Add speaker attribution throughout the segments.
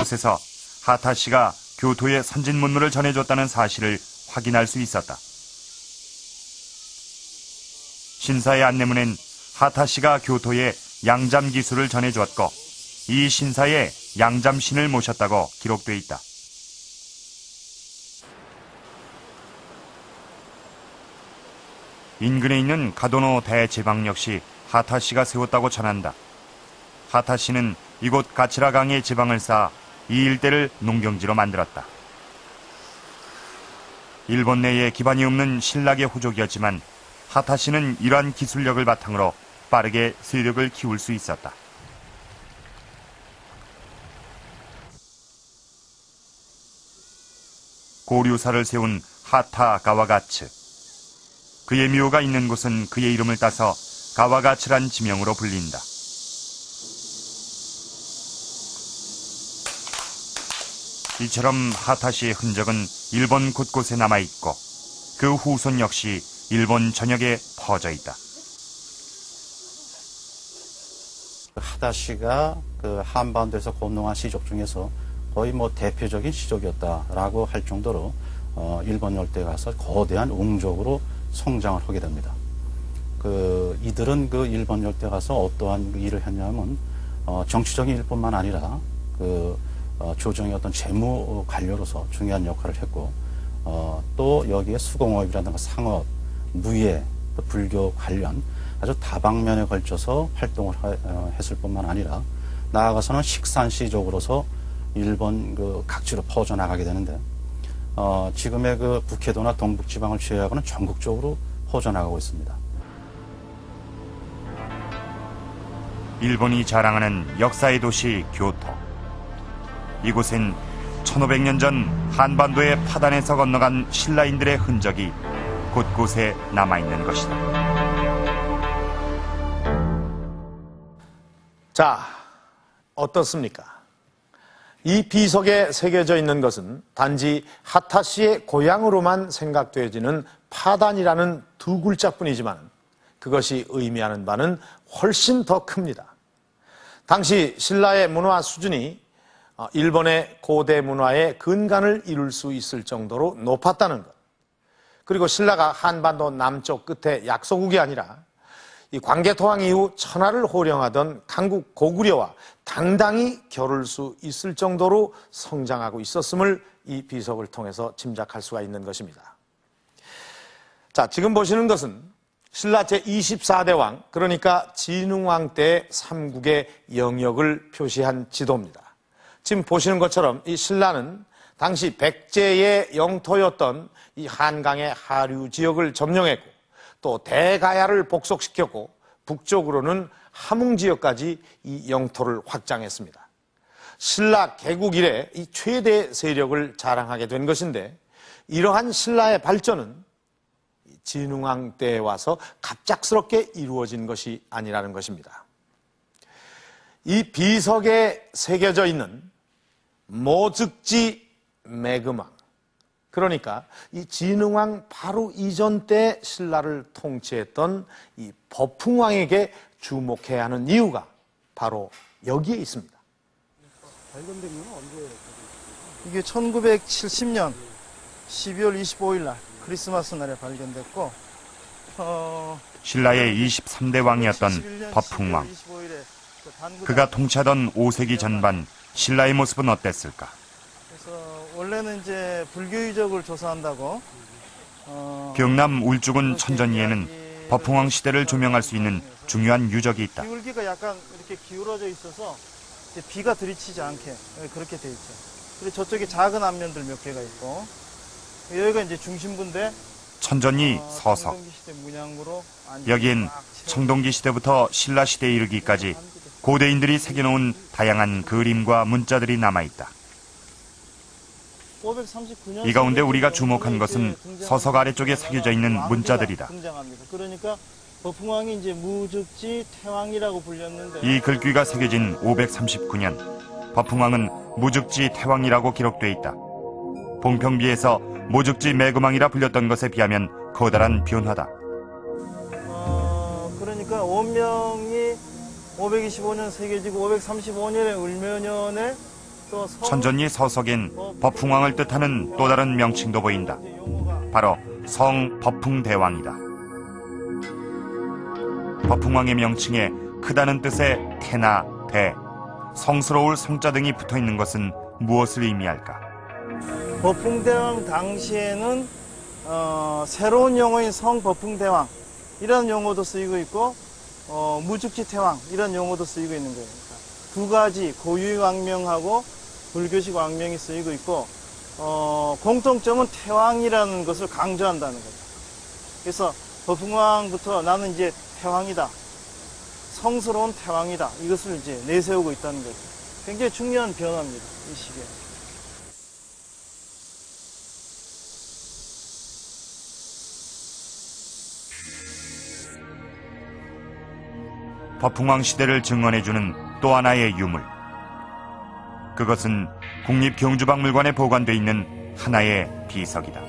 Speaker 1: 곳곳에서 하타시가 교토의 선진문물을 전해줬다는 사실을 확인할 수 있었다. 신사의 안내문엔 하타시가 교토에 양잠 기술을 전해주었고 이 신사에 양잠신을 모셨다고 기록돼 있다. 인근에 있는 가도노 대제방 역시 하타시가 세웠다고 전한다. 하타시는 이곳 가치라강에 지방을 쌓아 이 일대를 농경지로 만들었다. 일본 내에 기반이 없는 신라의 호족이었지만 하타시는 이러한 기술력을 바탕으로 빠르게 세력을 키울 수 있었다. 고류사를 세운 하타 가와가츠. 그의 묘가 있는 곳은 그의 이름을 따서 가와가츠란 지명으로 불린다. 이처럼 하타시의 흔적은 일본 곳곳에 남아있고 그 후손 역시 일본 전역에 퍼져 있다.
Speaker 2: 하타시가 그 한반도에서 건너한 시족 중에서 거의 대표적인 시족이었다라고 할 정도로 일본 열대에 가서 거대한 웅족으로 성장을 하게 됩니다. 이들은 일본 열대 가서 어떠한 일을 했냐면 정치적인 일뿐만 아니라 조정의 어떤 재무 관료로서 중요한 역할을 했고 또 여기에 수공업이라든가 상업, 무예, 또 불교 관련 아주 다방면에 걸쳐서 활동을 했을 뿐만 아니라 나아가서는 식산시족으로서 일본 각지로 퍼져나가게 되는데 지금의 북해도나 동북지방을 제외하고는 전국적으로 퍼져나가고 있습니다.
Speaker 1: 일본이 자랑하는 역사의 도시 교토. 이곳엔 1500년 전 한반도의 파단에서 건너간 신라인들의 흔적이 곳곳에 남아있는 것이다.
Speaker 3: 자, 어떻습니까? 이 비석에 새겨져 있는 것은 단지 하타시의 고향으로만 생각되어지는 파단이라는 두 글자뿐이지만 그것이 의미하는 바는 훨씬 더 큽니다. 당시 신라의 문화 수준이 일본의 고대 문화의 근간을 이룰 수 있을 정도로 높았다는 것. 그리고 신라가 한반도 남쪽 끝에 약소국이 아니라 이 광개토항 이후 천하를 호령하던 강국 고구려와 당당히 겨룰 수 있을 정도로 성장하고 있었음을 이 비석을 통해서 짐작할 수가 있는 것입니다. 자, 지금 보시는 것은 신라 제24대 왕, 그러니까 진흥왕 때 삼국의 영역을 표시한 지도입니다. 지금 보시는 것처럼 이 신라는 당시 백제의 영토였던 이 한강의 하류 지역을 점령했고 또 대가야를 복속시켰고 북쪽으로는 함흥 지역까지 이 영토를 확장했습니다. 신라 개국 이래 이 최대 세력을 자랑하게 된 것인데 이러한 신라의 발전은 진흥왕 때에 와서 갑작스럽게 이루어진 것이 아니라는 것입니다. 이 비석에 새겨져 있는 모즉지 매금왕, 그러니까 이 진흥왕 바로 이전 때 신라를 통치했던 이 법흥왕에게 주목해야 하는 이유가 바로 여기에 있습니다.
Speaker 4: 발견된 건 언제? 이게 1970년 12월 25일 날 크리스마스 날에 발견됐고
Speaker 1: 신라의 23대 왕이었던 법흥왕. 그가 통치하던 5세기 전반 신라의 모습은 어땠을까?
Speaker 4: 그래서 원래는 이제 불교 유적을 조사한다고
Speaker 1: 경남 울주군 천전리에는 법흥왕 시대를 조명할 수 있는 중요한 유적이 있다.
Speaker 4: 기울기가 약간 이렇게 기울어져 있어서 이제 비가 들이치지 않게 그렇게 돼 있죠. 그리고 저쪽에 작은 안면들 몇 개가 있고 여기가 이제 중심부인데
Speaker 1: 천전리 서석.
Speaker 4: 청동기 시대 문양으로
Speaker 1: 여기엔 청동기 시대부터 신라 시대에 이르기까지 고대인들이 새겨놓은 다양한 그림과 문자들이 남아있다. 이 가운데 우리가 주목한 것은 서석 아래쪽에 새겨져 있는 문자들이다.
Speaker 4: 그러니까 법흥왕이 이제 무즉지 태왕이라고 불렸는데
Speaker 1: 이 글귀가 새겨진 539년 법흥왕은 무즉지 태왕이라고 기록돼 있다. 봉평비에서 무즉지 매금왕이라 불렸던 것에 비하면 커다란 변화다.
Speaker 4: 그러니까 원명이 525년 새겨지고 535년에 을묘년에 또 또
Speaker 1: 천전리 서석엔 법흥왕을 뜻하는 또 다른 명칭도 보인다. 바로 성법흥대왕이다. 법흥왕의 명칭에 크다는 뜻의 태나 대, 성스러울 성자 등이 붙어있는 것은 무엇을 의미할까?
Speaker 4: 법흥대왕 당시에는 새로운 용어인 성법흥대왕 이런 용어도 쓰이고 있고 무죽지태왕 이런 용어도 쓰이고 있는 거예요. 두 가지 고유의 왕명하고 불교식 왕명이 쓰이고 있고 공통점은 태왕이라는 것을 강조한다는 거죠. 그래서 법흥왕부터 나는 이제 태왕이다, 성스러운 태왕이다, 이것을 이제 내세우고 있다는 거죠. 굉장히 중요한 변화입니다, 이 시기에.
Speaker 1: 법흥왕 시대를 증언해주는 또 하나의 유물. 그것은 국립경주박물관에 보관돼 있는 하나의 비석이다.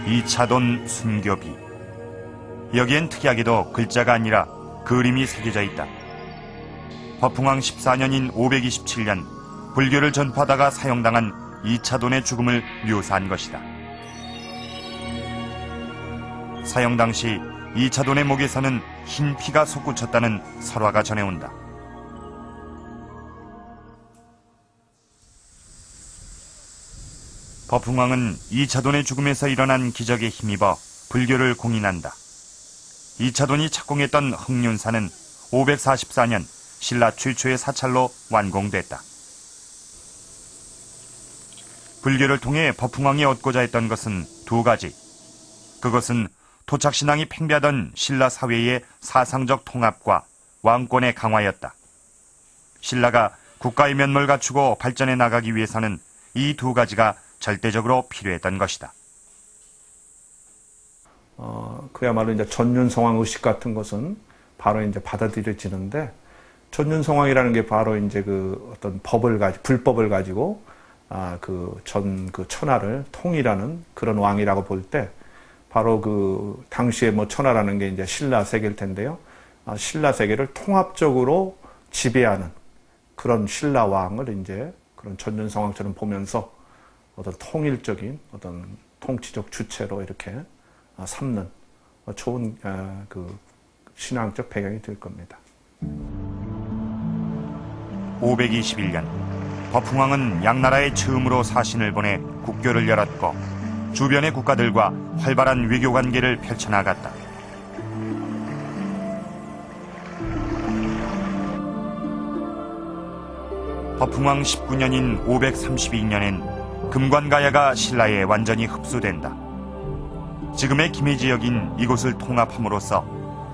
Speaker 1: 이차돈 순교비. 여기엔 특이하게도 글자가 아니라 그림이 새겨져 있다. 법흥왕 14년인 527년 불교를 전파하다가 사형당한 이차돈의 죽음을 묘사한 것이다. 사형 당시 이차돈의 목에서는 흰 피가 솟구쳤다는 설화가 전해온다. 법흥왕은 이차돈의 죽음에서 일어난 기적에 힘입어 불교를 공인한다. 이차돈이 착공했던 흥륜사는 544년 신라 최초의 사찰로 완공됐다. 불교를 통해 법흥왕이 얻고자 했던 것은 두 가지. 그것은 토착신앙이 팽배하던 신라 사회의 사상적 통합과 왕권의 강화였다. 신라가 국가의 면모를 갖추고 발전해 나가기 위해서는 이 두 가지가 절대적으로 필요했던 것이다.
Speaker 5: 그야말로 이제 전륜성왕 의식 같은 것은 바로 이제 받아들여지는데, 전륜성왕이라는 게 바로 이제 그 어떤 불법을 가지고 그 천하를 통일하는 그런 왕이라고 볼 때, 바로 그 당시에 뭐 천하라는 게 이제 신라 세계일 텐데요. 신라 세계를 통합적으로 지배하는 그런 신라 왕을 이제 그런 전륜성왕처럼 보면서 어떤 통일적인 어떤 통치적 주체로 이렇게 삼는 좋은 그 신앙적 배경이 될 겁니다.
Speaker 1: 521년 법흥왕은 양나라에 처음으로 사신을 보내 국교를 열었고 주변의 국가들과 활발한 외교 관계를 펼쳐나갔다. 법흥왕 19년인 532년엔 금관가야가 신라에 완전히 흡수된다. 지금의 김해 지역인 이곳을 통합함으로써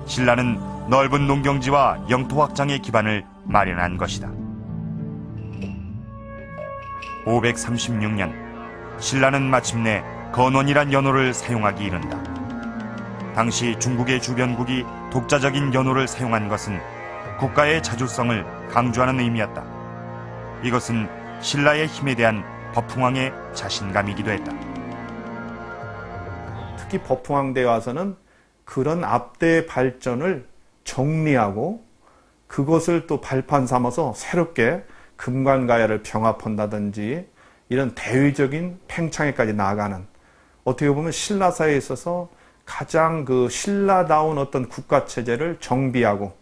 Speaker 1: 신라는 넓은 농경지와 영토 확장의 기반을 마련한 것이다. 536년 신라는 마침내 건원이란 연호를 사용하기 이른다. 당시 중국의 주변국이 독자적인 연호를 사용한 것은 국가의 자주성을 강조하는 의미였다. 이것은 신라의 힘에 대한 법흥왕의 자신감이기도 했다.
Speaker 5: 특히 법흥왕 때 와서는 그런 앞대의 발전을 정리하고 그것을 또 발판 삼아서 새롭게 금관가야를 병합한다든지 이런 대외적인 팽창에까지 나아가는, 어떻게 보면 신라사에 있어서 가장 그 신라다운 어떤 국가체제를 정비하고